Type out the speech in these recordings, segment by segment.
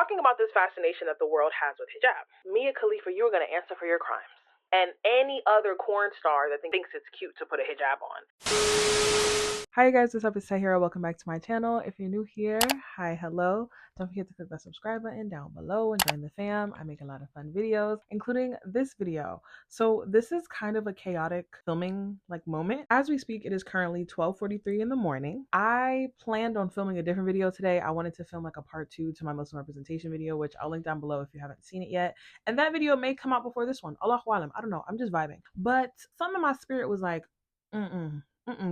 talking about this fascination that the world has with hijab. Mia Khalifa, you are going to answer for your crimes. And any other corn star that thinks it's cute to put a hijab on. Hi guys, what's up? It's Hajar. Welcome back to my channel. If you're new here, hi, hello. Don't forget to click that subscribe button down below and join the fam. I make a lot of fun videos, including this video. So this is kind of a chaotic filming moment. As we speak, it is currently 12:43 in the morning. I planned on filming a different video today. I wanted to film a part 2 to my Muslim representation video, which I'll link down below if you haven't seen it yet. And that video may come out before this one. Allahu alam. I don't know. I'm just vibing. But something in my spirit was like,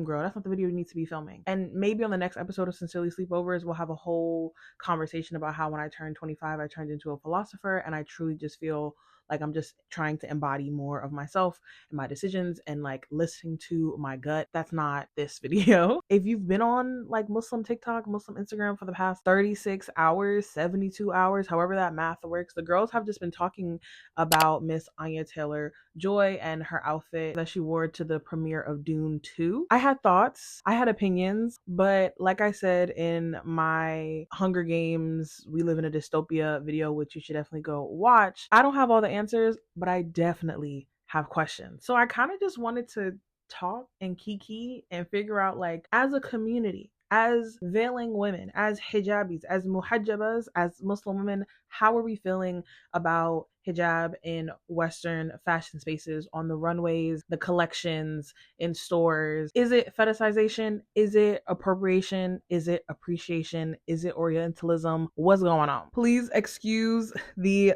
girl, that's not the video you need to be filming. And maybe on the next episode of Sincerely Sleepovers, we'll have a whole conversation about how when I turned 25, I turned into a philosopher, and I truly just feel like I'm just trying to embody more of myself and my decisions and listening to my gut. That's not this video. If you've been on Muslim TikTok, Muslim Instagram for the past 36 hours, 72 hours, however that math works, the girls have just been talking about Miss Anya Taylor-Joy and her outfit that she wore to the premiere of Dune 2. I had thoughts, I had opinions, but like I said in my Hunger Games We Live in a Dystopia video, which you should definitely go watch, I don't have all the answers, but I definitely have questions. So I kind of just wanted to talk and kiki and figure out, as a community, as veiling women, as hijabis, as muhajjabas, as Muslim women, how are we feeling about hijab in Western fashion spaces, on the runways, the collections, in stores? Is it fetishization? Is it appropriation? Is it appreciation? Is it Orientalism? What's going on? Please excuse the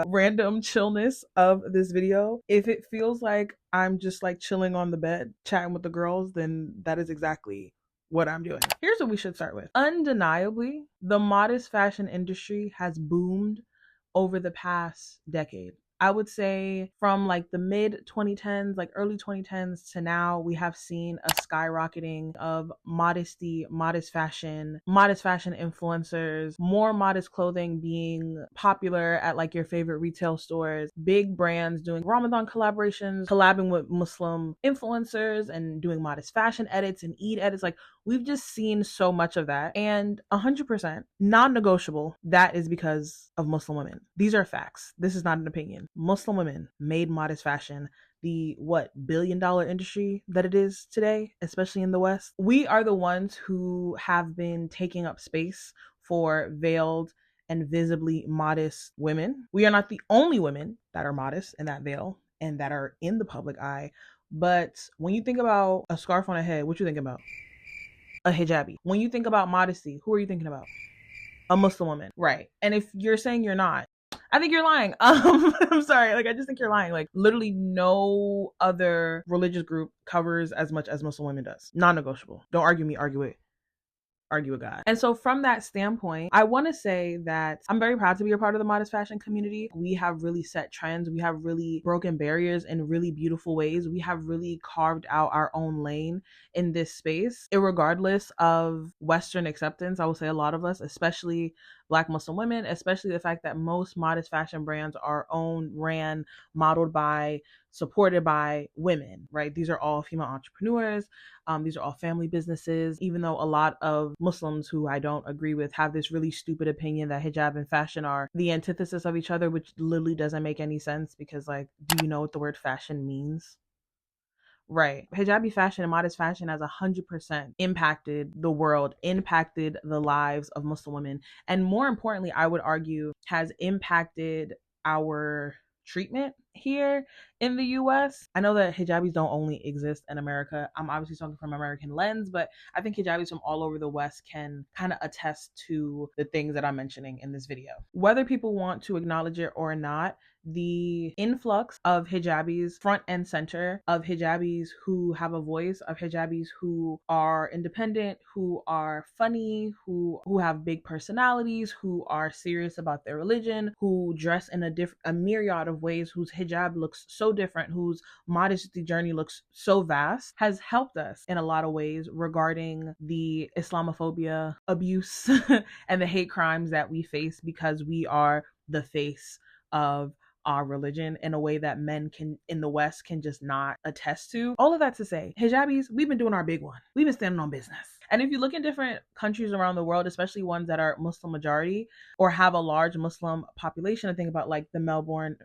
random chillness of this video. If it feels like I'm just chilling on the bed, chatting with the girls, then that is exactly what I'm doing. Here's what we should start with. Undeniably, the modest fashion industry has boomed over the past decade. I would say from the mid 2010s, early 2010s to now, we have seen a skyrocketing of modesty, modest fashion influencers, more modest clothing being popular at your favorite retail stores, big brands doing Ramadan collaborations, collabing with Muslim influencers and doing modest fashion edits and Eid edits. We've just seen so much of that, and 100% non-negotiable, that is because of Muslim women. These are facts. This is not an opinion. Muslim women made modest fashion the billion-dollar industry that it is today, especially in the West. We are the ones who have been taking up space for veiled and visibly modest women. We are not the only women that are modest and that veil and that are in the public eye. But when you think about a scarf on a head, what you think about? A hijabi. When you think about modesty, who are you thinking about? A Muslim woman, right? And if you're saying you're not, I think you're lying. I'm sorry. I just think you're lying. Literally no other religious group covers as much as Muslim women does. Non-negotiable. Don't argue me, argue with God. And so from that standpoint, I want to say that I'm very proud to be a part of the modest fashion community. We have really set trends. We have really broken barriers in really beautiful ways. We have really carved out our own lane in this space, irregardless of Western acceptance. I would say a lot of us, especially Black Muslim women, especially the fact that most modest fashion brands are owned, ran, modeled by, supported by women, right? These are all female entrepreneurs. These are all family businesses, even though a lot of Muslims who I don't agree with have this really stupid opinion that hijab and fashion are the antithesis of each other, which literally doesn't make any sense because do you know what the word fashion means? Right. Hijabi fashion and modest fashion has 100% impacted the world, impacted the lives of Muslim women. And more importantly, I would argue, has impacted our treatment here in the US. I know that hijabis don't only exist in America. I'm obviously talking from American lens, but I think hijabis from all over the West can kind of attest to the things that I'm mentioning in this video. Whether people want to acknowledge it or not, the influx of hijabis front and center, of hijabis who have a voice, of hijabis who are independent, who are funny, who have big personalities, who are serious about their religion, who dress in a myriad of ways, whose hijab looks so different, whose modesty journey looks so vast, has helped us in a lot of ways regarding the Islamophobia, abuse, and the hate crimes that we face because we are the face of our religion in a way that men can in the West can just not attest to. All of that to say, hijabis, we've been doing our big one. We've been standing on business. And if you look in different countries around the world, especially ones that are Muslim majority or have a large Muslim population, I think about like the Melbourne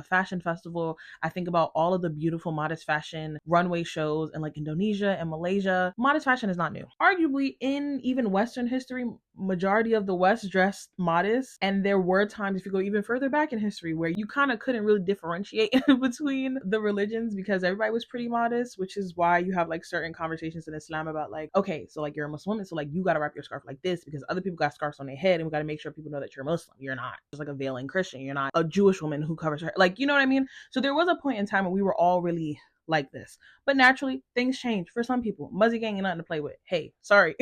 Fashion Festival. I think about all of the beautiful modest fashion runway shows in like Indonesia and Malaysia. Modest fashion is not new. Arguably, in even Western history, majority of the West dressed modest. And there were times, if you go even further back in history, where you kind of couldn't really differentiate between the religions because everybody was pretty modest, which is why you have like certain conversations in Islam about like, okay, so like you're a Muslim woman, so like you got to wrap your scarf like this because other people got scarves on their head, and we got to make sure people know that you're Muslim. You're not just like a veiling Christian. You're not a Jewish woman who covers her, like, you know what I mean? So there was a point in time when we were all really like this, but naturally things change for some people. Muzzy gang ain't nothing to play with. Hey, sorry.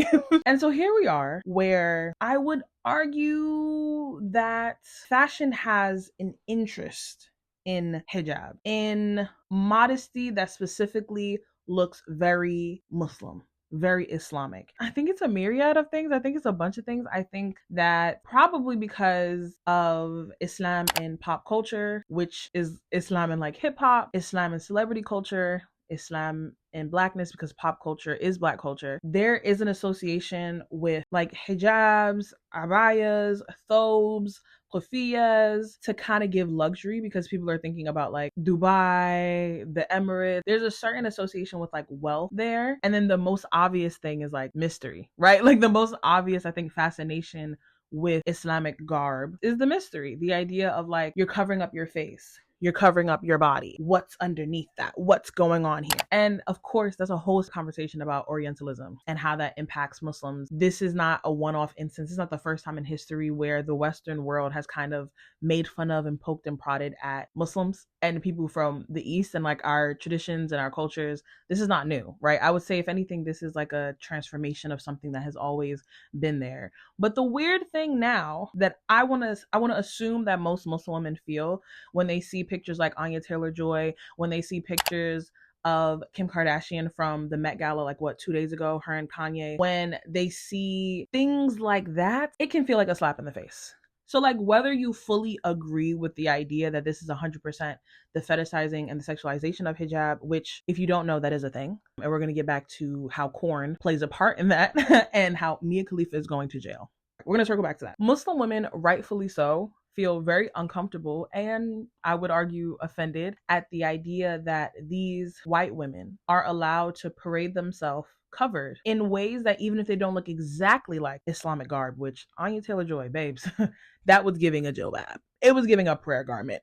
And so here we are, where I would argue that fashion has an interest in hijab, in modesty that specifically looks very Muslim, very Islamic. I think it's a myriad of things. I think it's a bunch of things. I think that probably because of Islam in pop culture, which is Islam in like hip hop, Islam in celebrity culture, Islam in blackness, because pop culture is black culture, there is an association with like hijabs, abayas, thobes, kufiyas to kind of give luxury, because people are thinking about like Dubai, the Emirates. There's a certain association with like wealth there. And then the most obvious thing is like mystery, right? Like the most obvious, I think, fascination with Islamic garb is the mystery. The idea of like, you're covering up your face, you're covering up your body. What's underneath that? What's going on here? And of course, there's a whole conversation about Orientalism and how that impacts Muslims. This is not a one-off instance. It's not the first time in history where the Western world has kind of made fun of and poked and prodded at Muslims and people from the East and like our traditions and our cultures. This is not new, right? I would say, if anything, this is like a transformation of something that has always been there. But the weird thing now that I want to assume that most Muslim women feel when they see pictures like Anya Taylor-Joy, when they see pictures of Kim Kardashian from the Met Gala, like 2 days ago, her and Kanye, when they see things like that, it can feel like a slap in the face. So like, whether you fully agree with the idea that this is 100% the fetishizing and the sexualization of hijab, which, if you don't know, that is a thing. And we're going to get back to how corn plays a part in that and how Mia Khalifa is going to jail. We're going to circle back to that. Muslim women, rightfully so, feel very uncomfortable and, I would argue, offended at the idea that these white women are allowed to parade themselves covered in ways that, even if they don't look exactly like Islamic garb, which Anya Taylor-Joy, babes, that was giving a jilbab. It was giving a prayer garment.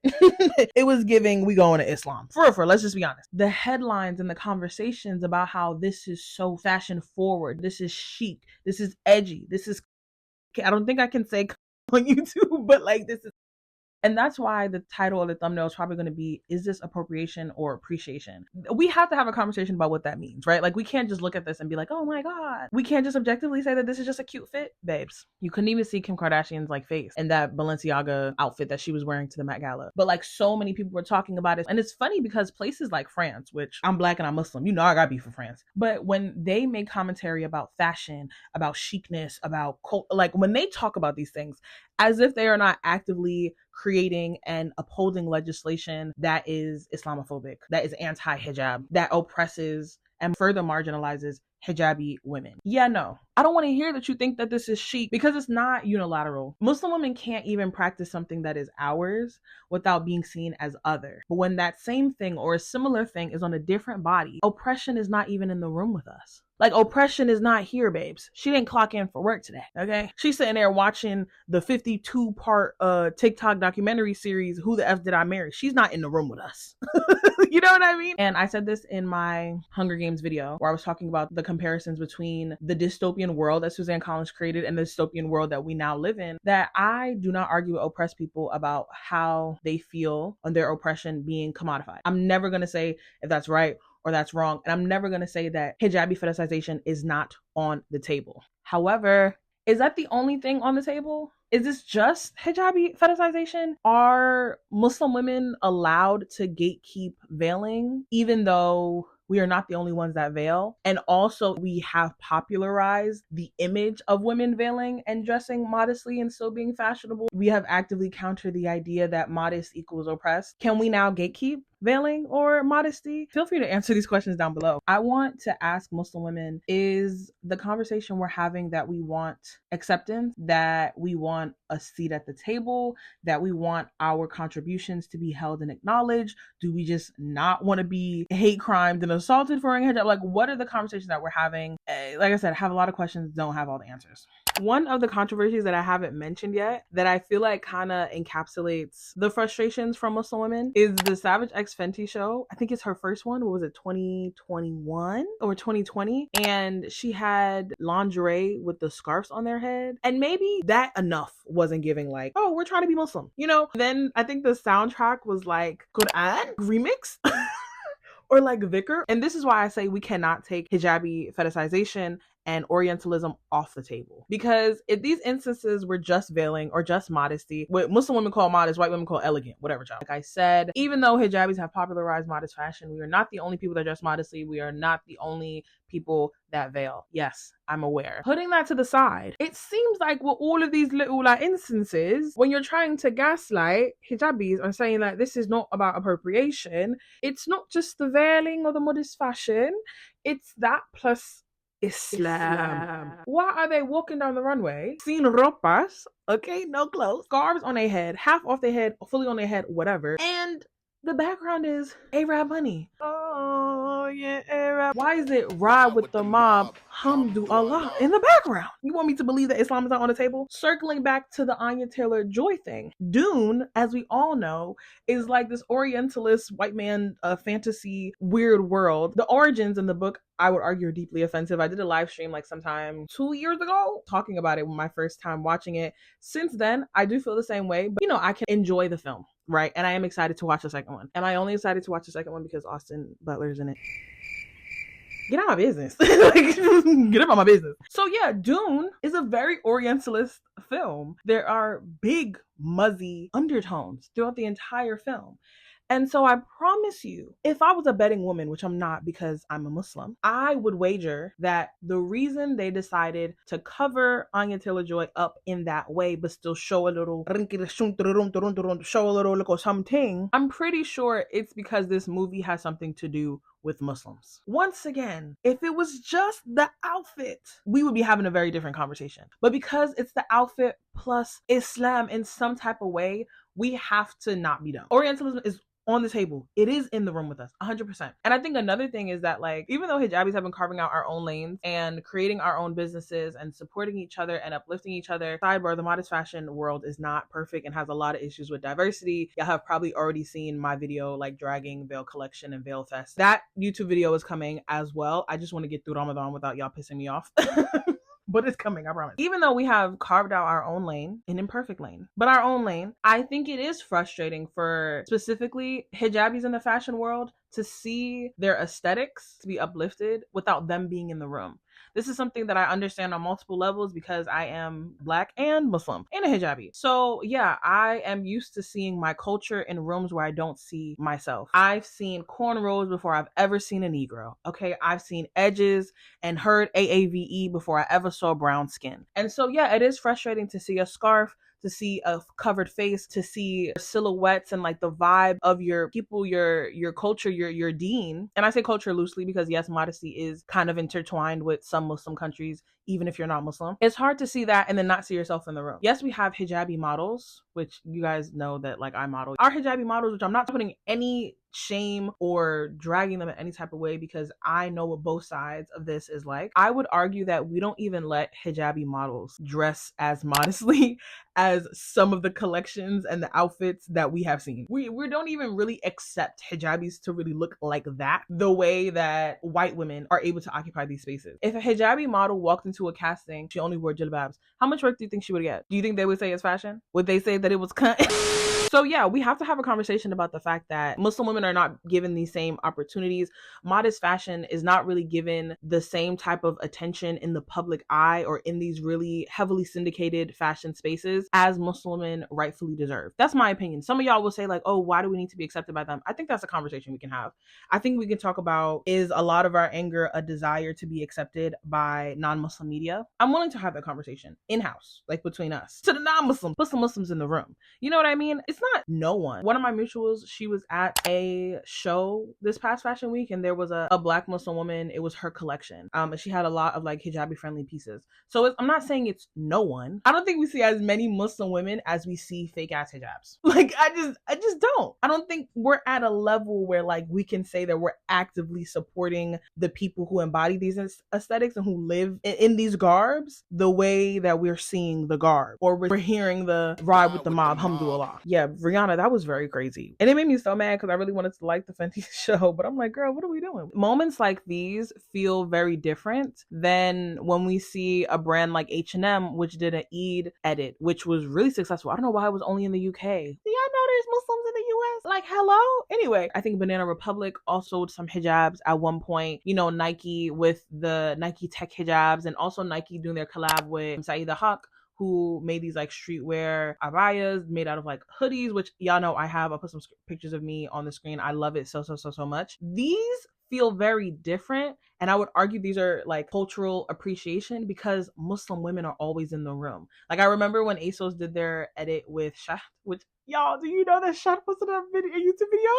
It was giving, we going to Islam. For real, let's just be honest. The headlines and the conversations about how this is so fashion forward, this is chic, this is edgy, this is, I don't think I can say on YouTube, but like, this is, and that's why the title of the thumbnail is probably going to be, is this appropriation or appreciation? We have to have a conversation about what that means, right? Like, we can't just look at this and be like, oh my God. We can't just objectively say that this is just a cute fit, babes. You couldn't even see Kim Kardashian's like face in that Balenciaga outfit that she was wearing to the Met Gala. But like, so many people were talking about it. And it's funny because places like France, which I'm black and I'm Muslim, you know I gotta be for France. But when they make commentary about fashion, about chicness, about like when they talk about these things, as if they are not actively creating and upholding legislation that is Islamophobic, that is anti-hijab, that oppresses and further marginalizes hijabi women. Yeah, no, I don't want to hear that you think that this is chic, because it's not unilateral. Muslim women can't even practice something that is ours without being seen as other. But when that same thing or a similar thing is on a different body, oppression is not even in the room with us. Like, oppression is not here, babes. She didn't clock in for work today, okay? She's sitting there watching the 52-part TikTok documentary series, Who the F Did I Marry? She's not in the room with us. You know what I mean? And I said this in my Hunger Games video, where I was talking about the comparisons between the dystopian world that Suzanne Collins created and the dystopian world that we now live in, that I do not argue with oppressed people about how they feel on their oppression being commodified. I'm never going to say if that's right or that's wrong. And I'm never going to say that hijabi fetishization is not on the table. However, is that the only thing on the table? Is this just hijabi fetishization? Are Muslim women allowed to gatekeep veiling, even though we are not the only ones that veil. And also we have popularized the image of women veiling and dressing modestly and still being fashionable. We have actively countered the idea that modest equals oppressed. Can we now gatekeep veiling or modesty? Feel free to answer these questions down below. I want to ask Muslim women, is the conversation we're having that we want acceptance, that we want a seat at the table, that we want our contributions to be held and acknowledged? Do we just not want to be hate crimed and assaulted for wearing hijab? Like, what are the conversations that we're having? Like I said, I have a lot of questions, don't have all the answers. One of the controversies that I haven't mentioned yet that I feel like kind of encapsulates the frustrations from Muslim women is the Savage X Fenty show. I think it's her first one. What was it, 2021 or 2020? And she had lingerie with the scarves on their head. And maybe that enough wasn't giving like, oh, we're trying to be Muslim, you know? Then I think the soundtrack was like Quran remix. Or like Vicar. And this is why I say we cannot take hijabi fetishization and Orientalism off the table. Because if these instances were just veiling or just modesty, what Muslim women call modest, white women call elegant, whatever, child. Like I said, even though hijabis have popularized modest fashion, we are not the only people that dress modestly. We are not the only people that veil. Yes, I'm aware. Putting that to the side, it seems like with all of these little like instances, when you're trying to gaslight hijabis or saying that this is not about appropriation, it's not just the veiling or the modest fashion, it's that plus Islam. Why are they walking down the runway, sin ropas, okay, no clothes, scarves on their head, half off their head, fully on their head, whatever, and the background is Arab money. Oh yeah, Arab. Why is it ride with the mob, hamdu Allah in the background? You want me to believe that Islam is not on the table? Circling back to the Anya Taylor-Joy thing, Dune, as we all know, is like this Orientalist white man fantasy weird world. The origins in the book, I would argue, are deeply offensive. I did a live stream like sometime 2 years ago talking about it my first time watching it. Since then, I do feel the same way, but you know, I can enjoy the film, right? And I am excited to watch the second one. Am I only excited to watch the second one because Austin Butler's in it? Get out of my business. Like, get up on my business. So yeah, Dune is a very Orientalist film. There are big, muzzy undertones throughout the entire film. And so I promise you, if I was a betting woman, which I'm not because I'm a Muslim, I would wager that the reason they decided to cover Anya Taylor-Joy up in that way, but still show a little something, I'm pretty sure it's because this movie has something to do with Muslims. Once again, if it was just the outfit, we would be having a very different conversation. But because it's the outfit plus Islam in some type of way, we have to not be dumb. Orientalism is on the table. It is in the room with us, 100%. And I think another thing is that, like, even though hijabis have been carving out our own lanes and creating our own businesses and supporting each other and uplifting each other, sidebar, the modest fashion world is not perfect and has a lot of issues with diversity. Y'all have probably already seen my video, like, dragging Veil Collection and Veil Fest. That YouTube video is coming as well. I just want to get through Ramadan without y'all pissing me off. But it's coming, I promise. Even though we have carved out our own lane, an imperfect lane, but our own lane, I think it is frustrating for specifically hijabis in the fashion world to see their aesthetics to be uplifted without them being in the room. This is something that I understand on multiple levels because I am Black and Muslim and a hijabi. So yeah, I am used to seeing my culture in rooms where I don't see myself. I've seen cornrows before I've ever seen a Negro. Okay, I've seen edges and heard AAVE before I ever saw brown skin. And so yeah, it is frustrating to see a scarf, to see a covered face, to see silhouettes and like the vibe of your people, your culture, your deen. And I say culture loosely because yes, modesty is kind of intertwined with some Muslim countries, even if you're not Muslim. It's hard to see that and then not see yourself in the room. Yes, we have hijabi models, which you guys know that like I model. Our hijabi models, which I'm not putting any shame or dragging them in any type of way because I know what both sides of this is like. I would argue that we don't even let hijabi models dress as modestly as some of the collections and the outfits that we have seen. We don't even really accept hijabis to really look like that the way that white women are able to occupy these spaces. If a hijabi model walked into a casting, she only wore jilbabs, how much work do you think she would get? Do you think they would say it's fashion? Would they say that it was cunt? So yeah, we have to have a conversation about the fact that Muslim women are not given these same opportunities. Modest fashion is not really given the same type of attention in the public eye or in these really heavily syndicated fashion spaces as Muslim women rightfully deserve. That's my opinion. Some of y'all will say like, oh, why do we need to be accepted by them? I think that's a conversation we can have. I think we can talk about, is a lot of our anger a desire to be accepted by non-Muslim media? I'm willing to have that conversation in-house, like between us. To the non-Muslims, put some Muslims in the room. You know what I mean? It's not no one. One of my mutuals, she was at a show this past fashion week and there was a black Muslim woman. It was her collection. And she had a lot of like hijabi friendly pieces. So I'm not saying it's no one. I don't think we see as many Muslim women as we see fake ass hijabs. Like I just don't. I don't think we're at a level where like we can say that we're actively supporting the people who embody these aesthetics and who live in these garbs the way that we're seeing the garb, or we're hearing the ride with the mob, alhamdulillah. Yeah, Rihanna, that was very crazy. And it made me so mad because I really wanted to like the Fenty show, but I'm like, girl, what are we doing? Moments like these feel very different than when we see a brand like H&M, which did an Eid edit, which was really successful. I don't know why it was only in the UK. Do y'all know there's Muslims in the US? Like, hello? Anyway, I think Banana Republic also sold some hijabs at one point. You know, Nike with the Nike Tech hijabs, and also Nike doing their collab with Saeeda Haq, who made these like streetwear abayas made out of like hoodies, which y'all know I have. I'll put some pictures of me on the screen. I love it so much. These feel very different, and I would argue these are like cultural appreciation because Muslim women are always in the room. Like, I remember when ASOS did their edit with Shah, which, y'all, do you know that Shah posted a YouTube video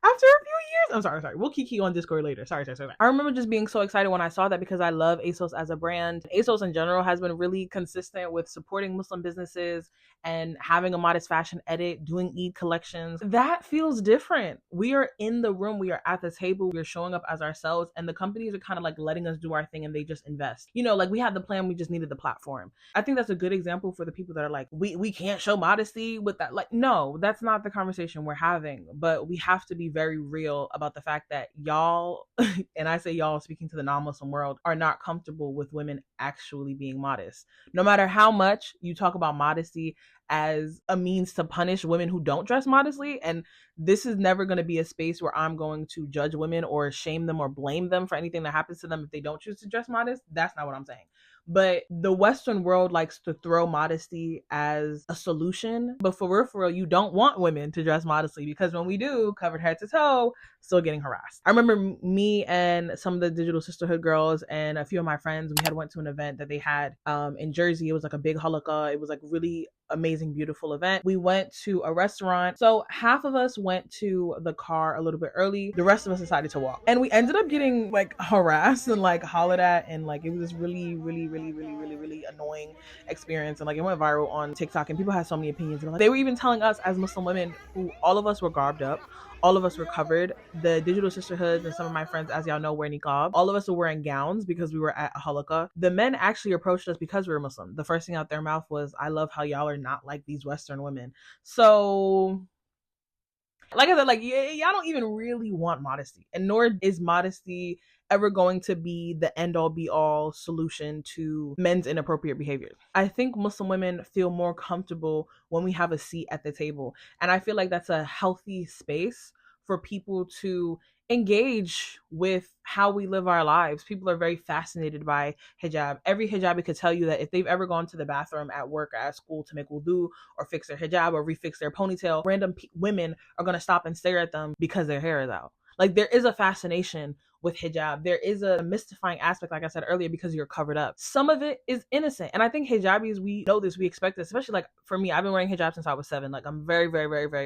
after a few years? I'm sorry. We'll kiki on Discord later. Sorry. I remember just being so excited when I saw that because I love ASOS as a brand. ASOS in general has been really consistent with supporting Muslim businesses and having a modest fashion edit, doing Eid collections. That feels different. We are in the room. We are at the table. We're showing up as ourselves, and the companies are kind of like letting us do our thing and they just invest. You know, like we had the plan, we just needed the platform. I think that's a good example for the people that are like, we can't show modesty with that. Like, no, that's not the conversation we're having, but we have to be very real about the fact that y'all, and I say y'all speaking to the non-Muslim world, are not comfortable with women actually being modest. No matter how much you talk about modesty as a means to punish women who don't dress modestly, and this is never going to be a space where I'm going to judge women or shame them or blame them for anything that happens to them if they don't choose to dress modest. That's not what I'm saying. But the Western world likes to throw modesty as a solution. But for real, you don't want women to dress modestly, because when we do, covered head to toe, still getting harassed. I remember me and some of the Digital Sisterhood girls and a few of my friends, we had went to an event that they had in Jersey. It was like a big halakha. It was like really amazing, beautiful event. We went to a restaurant. So half of us went to the car a little bit early. The rest of us decided to walk. And we ended up getting like harassed and like hollered at. And like, it was this really annoying experience. And like, it went viral on TikTok and people had so many opinions. And like, they were even telling us as Muslim women, who all of us were garbed up, all of us were covered. The Digital Sisterhoods and some of my friends, as y'all know, wear niqab. All of us were wearing gowns because we were at a halakha. The men actually approached us because we were Muslim. The first thing out their mouth was, I love how y'all are not like these Western women. So, like I said, like, y'all don't even really want modesty. And nor is modesty ever going to be the end all be all solution to men's inappropriate behavior. I think Muslim women feel more comfortable when we have a seat at the table. And I feel like that's a healthy space for people to engage with how we live our lives. People are very fascinated by hijab. Every hijabi could tell you that if they've ever gone to the bathroom at work or at school to make wudu or fix their hijab or refix their ponytail, random women are going to stop and stare at them because their hair is out. Like, there is a fascination with hijab. There is a mystifying aspect, like I said earlier, because you're covered up. Some of it is innocent. And I think hijabis, we know this, we expect this, especially like for me, I've been wearing hijab since I was 7. Like, I'm very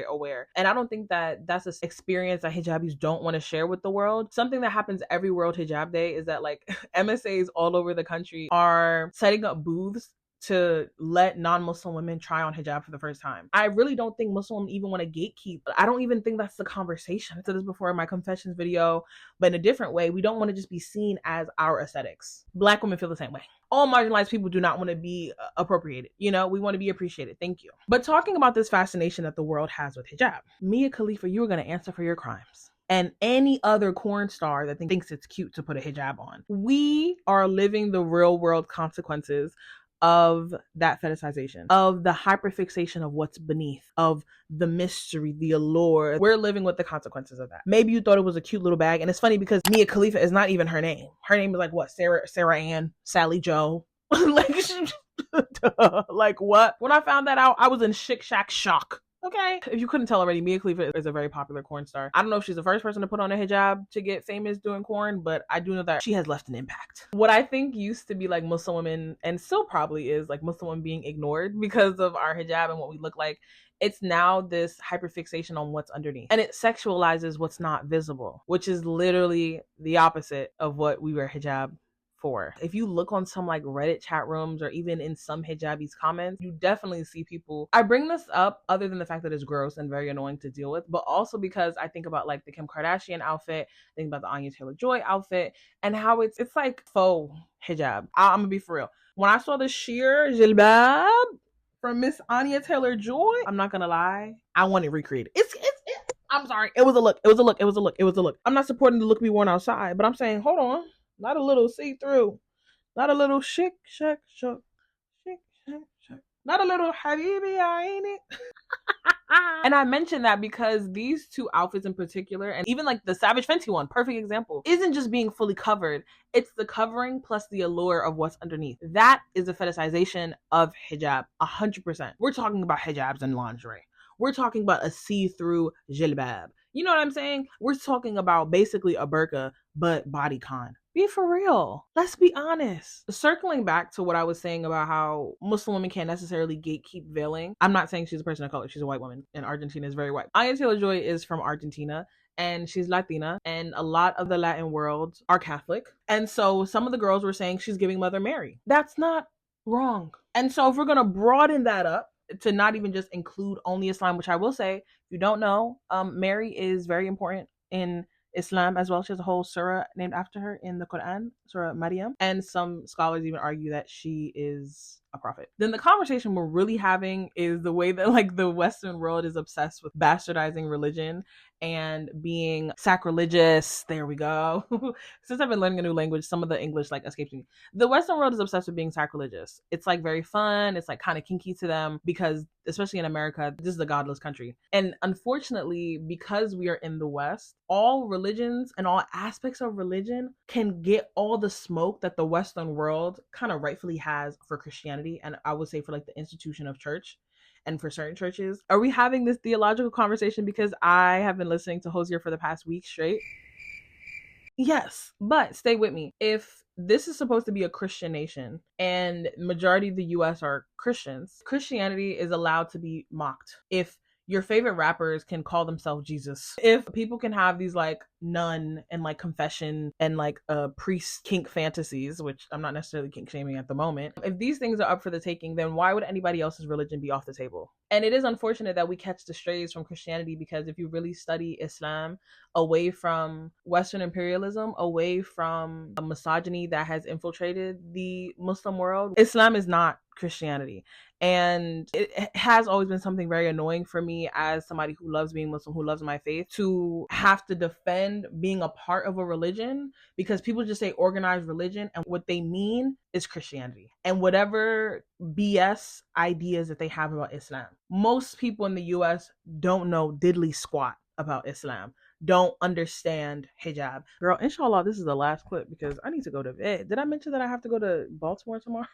aware. And I don't think that that's an experience that hijabis don't want to share with the world. Something that happens every World Hijab Day is that like MSAs all over the country are setting up booths to let non-Muslim women try on hijab for the first time. I really don't think Muslims even want to gatekeep. I don't even think that's the conversation. I said this before in my confessions video, but in a different way. We don't want to just be seen as our aesthetics. Black women feel the same way. All marginalized people do not want to be appropriated. You know, we want to be appreciated. Thank you. But talking about this fascination that the world has with hijab, Mia Khalifa, you are going to answer for your crimes. And any other corn star that thinks it's cute to put a hijab on. We are living the real world consequences of that fetishization, of the hyperfixation of what's beneath, of the mystery, the allure. We're living with the consequences of that. Maybe you thought it was a cute little bag, and it's funny because Mia Khalifa is not even her name. Her name is like what? Sarah Ann, Sally Joe. Like, like what? When I found that out, I was in shock. Okay. If you couldn't tell already, Mia Khalifa is a very popular corn star. I don't know if she's the first person to put on a hijab to get famous doing corn, but I do know that she has left an impact. What I think used to be like Muslim women, and still probably is like Muslim women being ignored because of our hijab and what we look like, it's now this hyperfixation on what's underneath. And it sexualizes what's not visible, which is literally the opposite of what we wear hijab for. If you look on some like Reddit chat rooms or even in some hijabis comments, you definitely see people. I bring this up other than the fact that it's gross and very annoying to deal with, but also because I think about like the Kim Kardashian outfit, think about the Anya Taylor-Joy outfit, and how it's like faux hijab. I'm gonna be for real. When I saw the sheer jilbab from Miss Anya Taylor-Joy, I'm not gonna lie, I want it recreated. I'm sorry, it was a look. I'm not supporting the look we worn outside, but I'm saying, hold on. Not a little see-through. Not a little shake. Not a little habibi, ain't it? And I mention that because these two outfits in particular, and even like the Savage Fenty one, perfect example, isn't just being fully covered. It's the covering plus the allure of what's underneath. That is a fetishization of hijab, 100%. We're talking about hijabs and lingerie. We're talking about a see-through jilbab. You know what I'm saying? We're talking about basically a burqa, but bodycon. Be for real. Let's be honest. Circling back to what I was saying about how Muslim women can't necessarily gatekeep veiling. I'm not saying she's a person of color. She's a white woman, and Argentina is very white. Anya Taylor-Joy is from Argentina, and she's Latina, and a lot of the Latin world are Catholic. And so some of the girls were saying she's giving Mother Mary. That's not wrong. And so if we're going to broaden that up to not even just include only Islam, which I will say, if you don't know, Mary is very important in Islam as well. She has a whole surah named after her in the Quran, Surah Maryam. And some scholars even argue that she is a prophet. Then the conversation we're really having is the way that like the Western world is obsessed with bastardizing religion and being sacrilegious. There we go. Since I've been learning a new language, some of the English like escapes me. The Western world is obsessed with being sacrilegious. It's like very fun. It's like kind of kinky to them because, especially in America, this is a godless country. And unfortunately, because we are in the West, all religions and all aspects of religion can get all the smoke that the Western world kind of rightfully has for Christianity. And I would say for like the institution of church. And for certain churches, are we having this theological conversation because I have been listening to Hajar for the past week straight? Yes, but stay with me. If this is supposed to be a Christian nation and majority of the US are Christians, Christianity is allowed to be mocked. If your favorite rappers can call themselves Jesus, if people can have these like nun and like confession and like priest kink fantasies, which I'm not necessarily kink shaming at the moment, if these things are up for the taking, then why would anybody else's religion be off the table? And it is unfortunate that we catch the strays from Christianity, because if you really study Islam away from Western imperialism, away from a misogyny that has infiltrated the Muslim world, Islam is not Christianity. And it has always been something very annoying for me as somebody who loves being Muslim, who loves my faith, to have to defend being a part of a religion, because people just say organized religion and what they mean is Christianity and whatever BS ideas that they have about Islam. Most people in the US don't know diddly squat about Islam, don't understand hijab. Girl, inshallah, this is the last clip because I need to go to bed. Did I mention that I have to go to Baltimore tomorrow?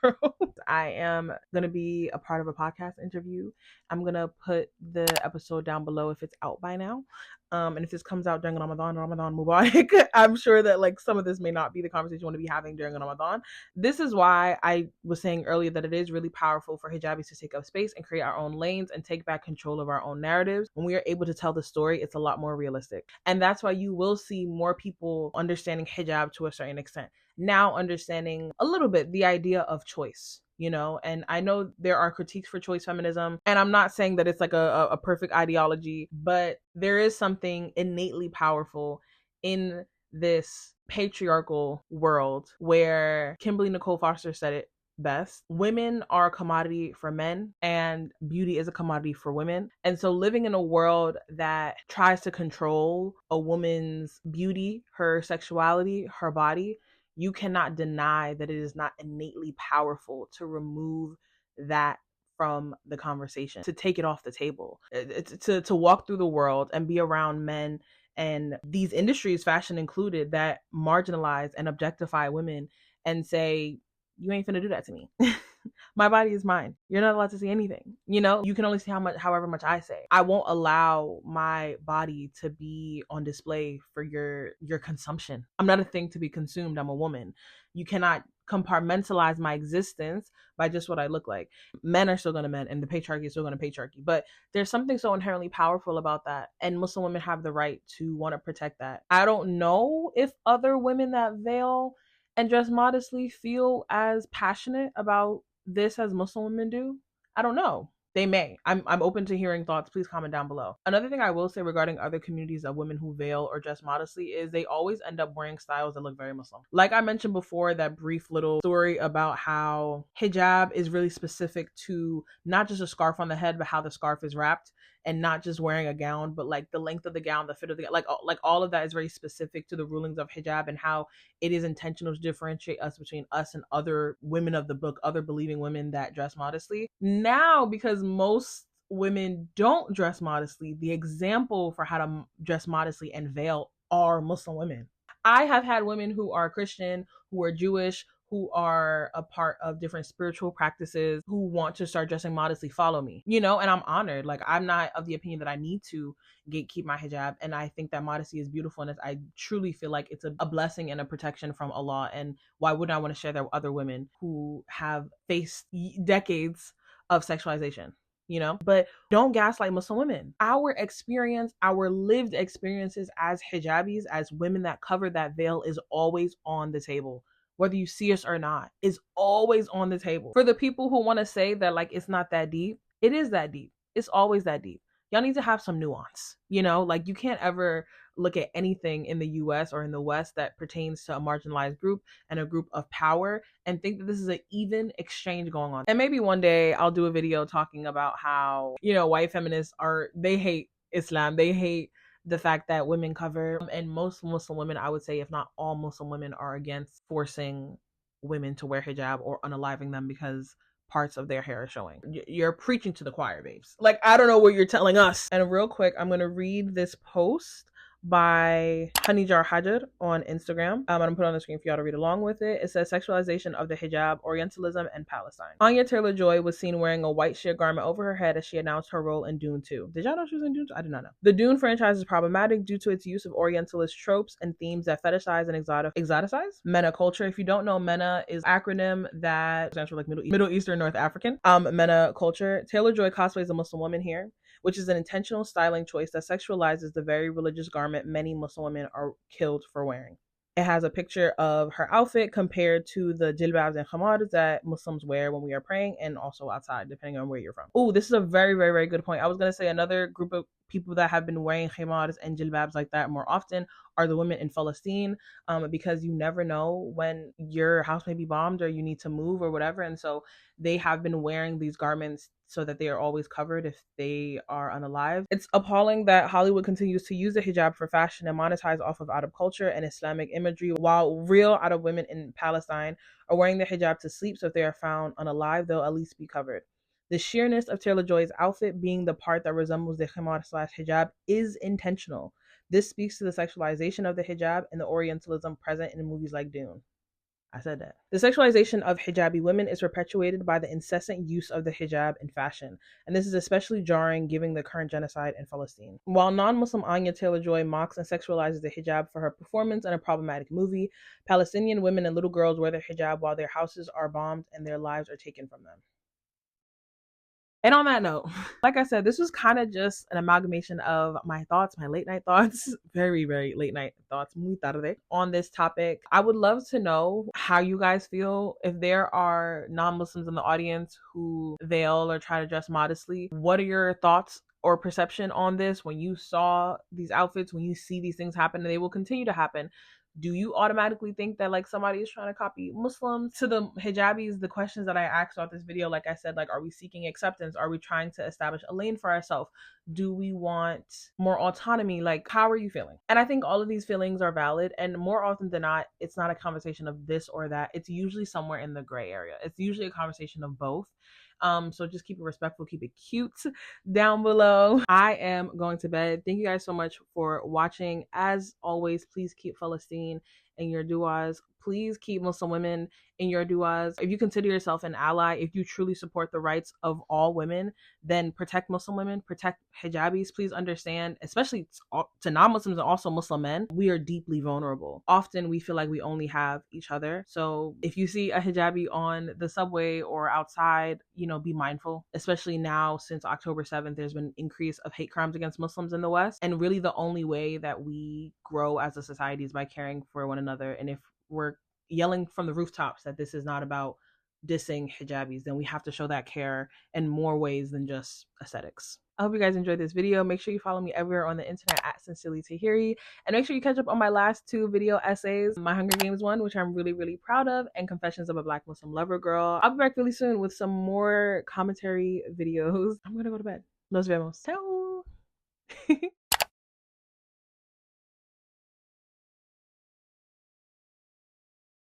I am going to be a part of a podcast interview. I'm going to put the episode down below if it's out by now. And if this comes out during Ramadan Mubarak, I'm sure that like some of this may not be the conversation you want to be having during Ramadan. This is why I was saying earlier that it is really powerful for hijabis to take up space and create our own lanes and take back control of our own narratives. When we are able to tell the story, it's a lot more realistic. And that's why you will see more people understanding hijab to a certain extent. Now understanding a little bit the idea of choice. You know, and I know there are critiques for choice feminism, and I'm not saying that it's like a perfect ideology, but there is something innately powerful in this patriarchal world where Kimberly Nicole Foster said it best. Women are a commodity for men and beauty is a commodity for women. And so living in a world that tries to control a woman's beauty, her sexuality, her body, you cannot deny that it is not innately powerful to remove that from the conversation, to take it off the table, to walk through the world and be around men and these industries, fashion included, that marginalize and objectify women and say, you ain't finna do that to me. My body is mine. You're not allowed to see anything. You know, you can only see however much I say. I won't allow my body to be on display for your consumption. I'm not a thing to be consumed. I'm a woman. You cannot compartmentalize my existence by just what I look like. Men are still gonna men, and the patriarchy is still gonna patriarchy. But there's something so inherently powerful about that, and Muslim women have the right to want to protect that. I don't know if other women that veil and dress modestly feel as passionate about this as Muslim women do. I don't know. They may. I'm open to hearing thoughts. Please comment down below. Another thing I will say regarding other communities of women who veil or dress modestly is they always end up wearing styles that look very Muslim. Like I mentioned before, that brief little story about how hijab is really specific to not just a scarf on the head, but how the scarf is wrapped, and not just wearing a gown, but like the length of the gown, the fit of the gown, like all of that is very specific to the rulings of hijab and how it is intentional to differentiate us between us and other women of the book, other believing women that dress modestly. Now, because most women don't dress modestly, the example for how to dress modestly and veil are Muslim women. I have had women who are Christian, who are Jewish, who are a part of different spiritual practices, who want to start dressing modestly follow me, you know, and I'm honored. Like, I'm not of the opinion that I need to gatekeep my hijab. And I think that modesty is beautiful. And I truly feel like it's a blessing and a protection from Allah. And why wouldn't I want to share that with other women who have faced decades of sexualization? You know, but don't gaslight Muslim women. Our experience, our lived experiences as hijabis, as women that cover that veil, is always on the table. Whether you see us or not, is always on the table. For the people who want to say that like it's not that deep, it is that deep. It's always that deep. Y'all need to have some nuance, you know? Like, you can't ever look at anything in the US or in the West that pertains to a marginalized group and a group of power and think that this is an even exchange going on. And maybe one day I'll do a video talking about how, you know, white feminists they hate Islam. They hate the fact that women cover, and most Muslim women, I would say, if not all Muslim women, are against forcing women to wear hijab or unaliving them because parts of their hair are showing. You're preaching to the choir, babes. Like, I don't know what you're telling us. And real quick, I'm going to read this post by Hajar on Instagram. I'm gonna put it on the screen for y'all to read along with it. It says, sexualization of the hijab, Orientalism, and Palestine. Anya Taylor-Joy was seen wearing a white sheer garment over her head as she announced her role in Dune 2. Did y'all know she was in Dune 2? I did not know. The Dune franchise is problematic due to its use of Orientalist tropes and themes that fetishize and exoticize MENA culture. If you don't know, MENA is an acronym that stands for like Middle Eastern North African. MENA culture. Taylor-Joy cosplays a Muslim woman here, which is an intentional styling choice that sexualizes the very religious garment many Muslim women are killed for wearing. It has a picture of her outfit compared to the jilbabs and khamars that Muslims wear when we are praying and also outside, depending on where you're from. Oh, this is a very, very, very good point. I was going to say another group of people that have been wearing khamars and jilbabs like that more often are the women in Palestine, because you never know when your house may be bombed or you need to move or whatever. And so they have been wearing these garments so that they are always covered if they are unalive. It's appalling that Hollywood continues to use the hijab for fashion and monetize off of Arab culture and Islamic imagery, while real Arab women in Palestine are wearing the hijab to sleep, so if they are found unalive, they'll at least be covered. The sheerness of Taylor-Joy's outfit being the part that resembles the khimar/hijab is intentional. This speaks to the sexualization of the hijab and the Orientalism present in movies like Dune. I said that. The sexualization of hijabi women is perpetuated by the incessant use of the hijab in fashion, and this is especially jarring given the current genocide in Palestine. While non-Muslim Anya Taylor-Joy mocks and sexualizes the hijab for her performance in a problematic movie, Palestinian women and little girls wear their hijab while their houses are bombed and their lives are taken from them. And on that note, like I said, this was kind of just an amalgamation of my thoughts, my late night thoughts, very, very late night thoughts, muy tarde, on this topic. I would love to know how you guys feel. If there are non-Muslims in the audience who veil or try to dress modestly, what are your thoughts or perception on this when you saw these outfits, when you see these things happen, and they will continue to happen? Do you automatically think that like somebody is trying to copy Muslims? To the hijabis, the questions that I asked throughout this video, like I said, like, are we seeking acceptance? Are we trying to establish a lane for ourselves? Do we want more autonomy? Like, how are you feeling? And I think all of these feelings are valid, and more often than not, it's not a conversation of this or that. It's usually somewhere in the gray area. It's usually a conversation of both. So just keep it respectful, keep it cute down below. I am going to bed. Thank you guys so much for watching. As always, please keep Palestine in your duas. Please keep Muslim women in your duas. If you consider yourself an ally, if you truly support the rights of all women, then protect Muslim women, protect hijabis. Please understand, especially to non-Muslims and also Muslim men, we are deeply vulnerable. Often we feel like we only have each other. So if you see a hijabi on the subway or outside, you know, be mindful, especially now since October 7th, there's been an increase of hate crimes against Muslims in the West. And really the only way that we grow as a society is by caring for one another. And if we're yelling from the rooftops that this is not about dissing hijabis, then we have to show that care in more ways than just aesthetics. I hope you guys enjoyed this video. Make sure you follow me everywhere on the internet at Sincerely Tahiri. And make sure you catch up on my last 2 video essays, my Hunger Games one, which I'm really, really proud of, and Confessions of a Black Muslim Lover Girl. I'll be back really soon with some more commentary videos. I'm gonna go to bed. Nos vemos. Ciao.